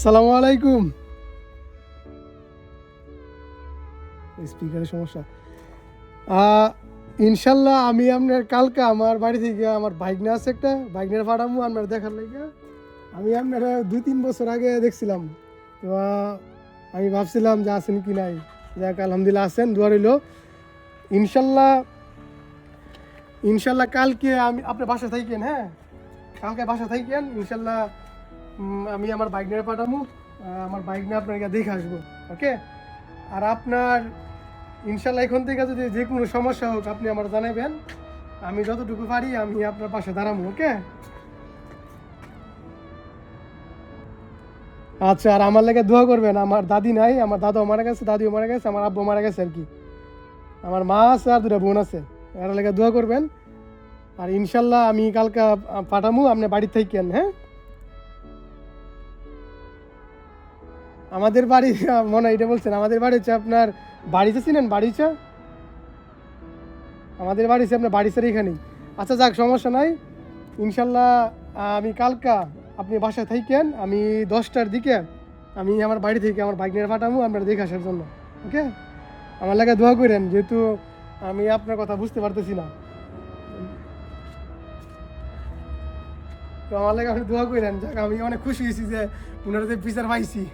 সালামু আলাইকুম। স্পিকারের সমস্যা। ইনশাল্লাহ আমি আপনার কালকে আমার বাড়ি থেকে আমার ভাইগনা আছে, একটা ভাইগনার পাঠামো আপনার দেখার লাগে। আমি আপনারা 2-3 বছর আগে দেখছিলাম, তো আমি ভাবছিলাম যে আছেন কি নাই। যাক আলহামদুলিল্লাহ আছেন, দোয়া রইল। ইনশাল্লাহ ইনশাল্লাহ কালকে আমি আপনার বাসা থাকেন, হ্যাঁ কালকে বাসা থাকেন ইনশাল্লাহ। আমি আমার বাইকনারে পাঠাবো, আমার বাইকনা আপনাকে দেখে আসবো, ওকে। আর আপনার ইনশাল্লাহ এখন থেকে যদি যে কোনো সমস্যা হোক আপনি আমার জানাবেন, আমি যতটুকু পারি আমি আপনার পাশে দাঁড়াবো, ওকে। আচ্ছা, আর আমার লাগে দোয়া করবেন। আমার দাদি নাই, আমার দাদাও মারা গেছে, দাদিও মারা গেছে, আমার আব্বু মারা গেছে আর কি। আমার মা আছে আর 2টা বোন আছে, এর লাগে দোয়া করবেন। আর ইনশাল্লাহ আমি কালকে পাঠাবো, আপনি বাড়ির থাকেন, হ্যাঁ। আমাদের বাড়ি মনে হয় এটা বলছেন, আমাদের বাড়ি হচ্ছে আপনার বাড়িতে, চিনেন বাড়িচা? আমাদের বাড়ি হচ্ছে আপনার বাড়িচার এখানেই। আচ্ছা যাক, সমস্যা নাই। ইনশাল্লাহ আমি কালকা আপনি বাসায় থাকেন, আমি 10টার দিকে আমি আমার বাড়ি থেকে আমার বাইক নিয়ে পাঠাবো আপনার দেখে আসার জন্য, ওকে। আমার লাগে দোয়া করেন, যেহেতু আমি আপনার কথা বুঝতে পারতেছি না, তো আমার লাগে আপনি দোয়া করেন। যাক আমি অনেক খুশি হয়েছি যে ওনারা যে বিচার পাইছি।